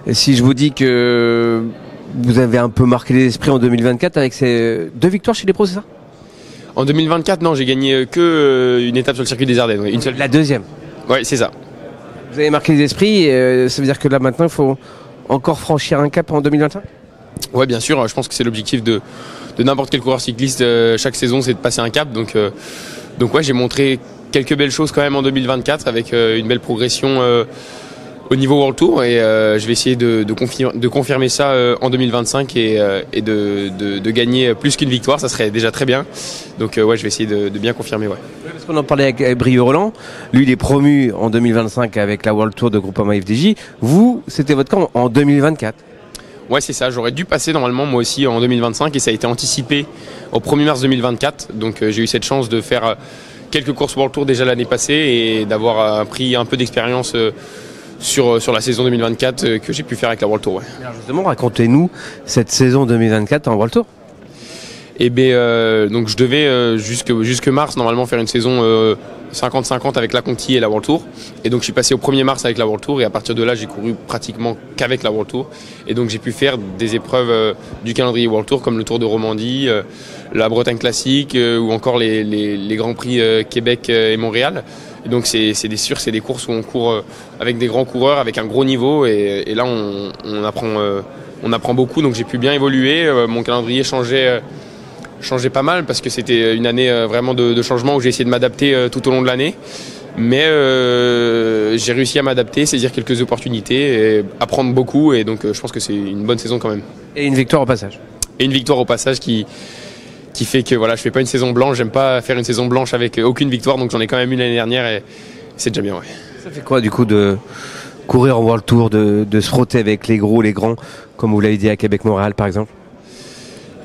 Et si je vous dis que vous avez un peu marqué les esprits en 2024 avec ces 2 victoires chez les pros, c'est ça? En 2024, non, j'ai gagné que une étape sur le circuit des Ardennes. Ouais, une seule. La deuxième. Ouais, c'est ça. Vous avez marqué les esprits, ça veut dire que là maintenant il faut encore franchir un cap en 2025? Ouais, bien sûr, je pense que c'est l'objectif de n'importe quel coureur cycliste chaque saison, c'est de passer un cap. Donc ouais, j'ai montré quelques belles choses quand même en 2024 avec une belle progression au niveau World Tour et je vais essayer de confirmer ça en 2025 et de gagner plus qu'une victoire, ça serait déjà très bien. Donc ouais, je vais essayer de bien confirmer. Ouais. Parce qu'on en parlait avec Brieux Roland, lui il est promu en 2025 avec la World Tour de Groupama FDJ. Vous, c'était votre camp en 2024. Ouais, c'est ça, j'aurais dû passer normalement moi aussi en 2025 et ça a été anticipé au 1er mars 2024. Donc j'ai eu cette chance de faire quelques courses World Tour déjà l'année passée et d'avoir pris un peu d'expérience sur la saison 2024 que j'ai pu faire avec la World Tour. Ouais. Alors justement, racontez-nous cette saison 2024 en World Tour. Et donc je devais jusque mars normalement faire une saison 50-50 avec la Conti et la World Tour. Et donc je suis passé au 1er mars avec la World Tour et à partir de là j'ai couru pratiquement qu'avec la World Tour. Et donc j'ai pu faire des épreuves du calendrier World Tour comme le Tour de Romandie, la Bretagne Classique ou encore les Grands Prix Québec et Montréal. Et donc c'est des courses où on court avec des grands coureurs, avec un gros niveau et là on apprend beaucoup. Donc j'ai pu bien évoluer, mon calendrier changeait pas mal parce que c'était une année vraiment de changement où j'ai essayé de m'adapter tout au long de l'année. Mais j'ai réussi à m'adapter, saisir quelques opportunités, et apprendre beaucoup et donc je pense que c'est une bonne saison quand même. Et une victoire au passage. Et une victoire au passage qui fait que voilà, je fais pas une saison blanche, j'aime pas faire une saison blanche avec aucune victoire, donc j'en ai quand même une l'année dernière et c'est déjà bien. Ouais. Ça fait quoi du coup de courir en World Tour, de se frotter avec les gros, les grands, comme vous l'avez dit à Québec-Montréal par exemple?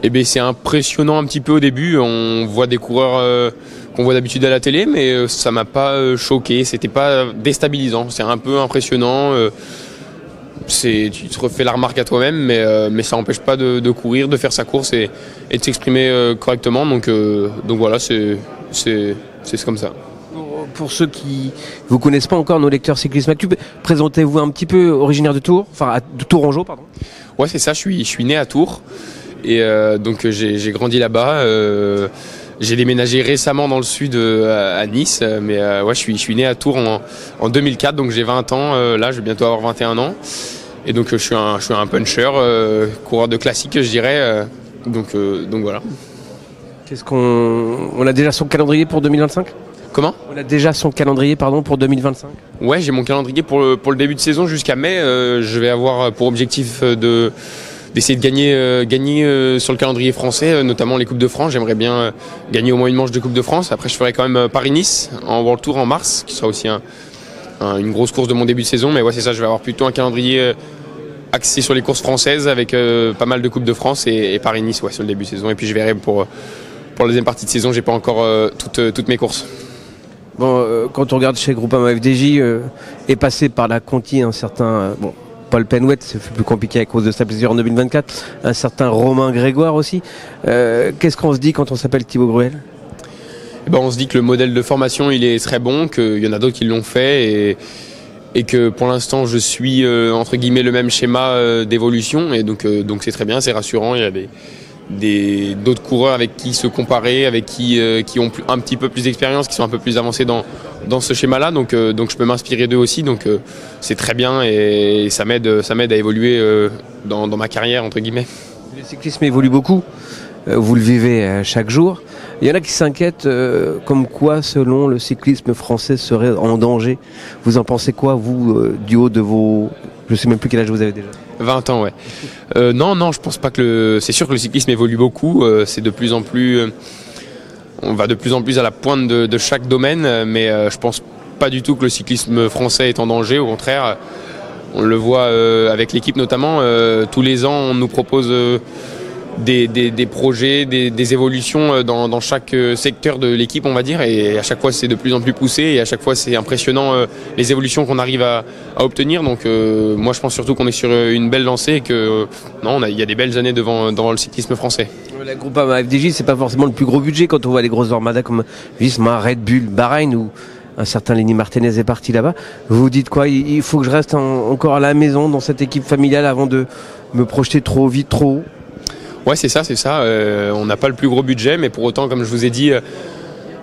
Eh bien, c'est impressionnant un petit peu au début. On voit des coureurs qu'on voit d'habitude à la télé, mais ça m'a pas choqué. C'était pas déstabilisant. C'est un peu impressionnant. Tu te refais la remarque à toi-même, mais ça n'empêche pas de courir, de faire sa course et de s'exprimer correctement. Donc voilà, c'est comme ça. Pour ceux qui vous connaissent pas encore, nos lecteurs Cyclisme Actu, présentez-vous un petit peu, originaire de Tours, enfin de Tourangeau, pardon. Ouais, c'est ça. Je suis né à Tours. Et donc j'ai grandi là-bas. J'ai déménagé récemment dans le sud à Nice, mais ouais, je suis né à Tours en 2004, donc j'ai 20 ans. Là, je vais bientôt avoir 21 ans. Et donc je suis un puncher, coureur de classique, je dirais. Donc voilà. On a déjà son calendrier pour 2025? Comment? On a déjà son calendrier pour 2025? Ouais, j'ai mon calendrier pour le début de saison jusqu'à mai. Je vais avoir pour objectif d'essayer de gagner sur le calendrier français, notamment les Coupes de France. J'aimerais bien gagner au moins une manche de Coupe de France. Après, je ferai quand même Paris-Nice en World Tour en mars, qui sera aussi une grosse course de mon début de saison. Mais ouais, c'est ça, je vais avoir plutôt un calendrier axé sur les courses françaises avec pas mal de Coupes de France et Paris-Nice sur le début de saison. Et puis je verrai pour la deuxième partie de saison, j'ai pas encore toutes mes courses. Bon, quand on regarde chez Groupama FDJ, est passé par la Conti un certain... Paul Penouet, c'est plus compliqué à cause de sa blessure en 2024. Un certain Romain Grégoire aussi. Qu'est-ce qu'on se dit quand on s'appelle Thibaut Gruel? On se dit que le modèle de formation il est très bon, qu'il y en a d'autres qui l'ont fait et que pour l'instant je suis entre guillemets le même schéma d'évolution et donc c'est très bien, c'est rassurant. Il y a d'autres coureurs avec qui se comparer, avec qui ont un petit peu plus d'expérience, qui sont un peu plus avancés dans ce schéma-là, donc je peux m'inspirer d'eux aussi, donc c'est très bien et ça m'aide à évoluer dans ma carrière entre guillemets. Le cyclisme évolue beaucoup, vous le vivez chaque jour. Il y en a qui s'inquiètent comme quoi, selon le cyclisme français, serait en danger. Vous en pensez quoi, vous, du haut de vos... Je sais même plus quel âge vous avez déjà. 20 ans, ouais. Non, je pense pas que c'est sûr que le cyclisme évolue beaucoup. C'est de plus en plus... on va de plus en plus à la pointe de chaque domaine, mais je pense pas du tout que le cyclisme français est en danger. Au contraire, on le voit avec l'équipe notamment. Tous les ans, on nous propose des projets, des évolutions dans chaque secteur de l'équipe, on va dire, et à chaque fois c'est de plus en plus poussé et à chaque fois c'est impressionnant les évolutions qu'on arrive à obtenir. Donc moi je pense surtout qu'on est sur une belle lancée et que il y a des belles années devant le cyclisme français. La Groupama FDJ, c'est pas forcément le plus gros budget quand on voit les grosses armadas comme Visma, Red Bull, Bahreïn ou un certain Lenny Martinez est parti là-bas. Vous vous dites quoi? Il faut que je reste encore à la maison dans cette équipe familiale avant de me projeter trop vite, trop haut? Ouais, c'est ça. On n'a pas le plus gros budget, mais pour autant, comme je vous ai dit,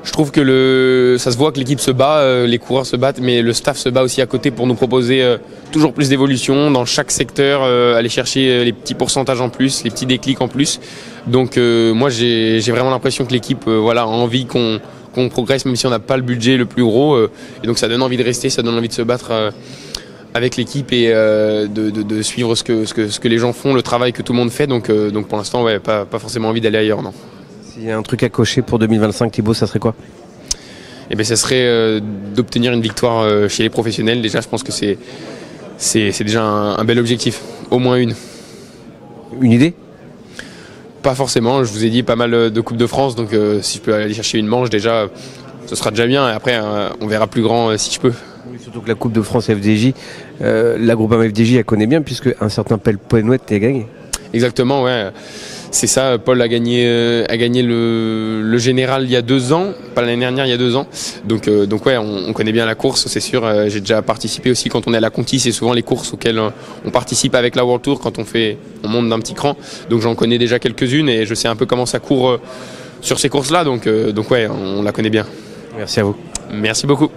je trouve que ça se voit que l'équipe se bat, les coureurs se battent, mais le staff se bat aussi à côté pour nous proposer toujours plus d'évolution dans chaque secteur, aller chercher les petits pourcentages en plus, les petits déclics en plus. Donc moi, j'ai vraiment l'impression que l'équipe a envie qu'on progresse, même si on n'a pas le budget le plus gros. Et donc ça donne envie de rester, ça donne envie de se battre avec l'équipe et de suivre ce que les gens font, le travail que tout le monde fait. Donc pour l'instant, ouais, pas forcément envie d'aller ailleurs, non. S'il y a un truc à cocher pour 2025, Thibaut, ça serait quoi? Eh bien, ça serait d'obtenir une victoire chez les professionnels. Déjà, je pense que c'est déjà un bel objectif, au moins une. Une idée? Pas forcément, je vous ai dit pas mal de Coupe de France, donc si je peux aller chercher une manche déjà, ce sera déjà bien. Et après, on verra plus grand si je peux. Oui, surtout que la Coupe de France FDJ, la Groupama FDJ, elle connaît bien puisque un certain Paul Penouet a gagné. Exactement, ouais. C'est ça, Paul a gagné le général il y a 2 ans, pas l'année dernière, il y a 2 ans. Donc ouais, on connaît bien la course, c'est sûr. J'ai déjà participé aussi quand on est à la Conti, c'est souvent les courses auxquelles on participe avec la World Tour quand on monte d'un petit cran. Donc j'en connais déjà quelques-unes et je sais un peu comment ça court sur ces courses-là. Donc ouais, on la connaît bien. Merci à vous. Merci beaucoup.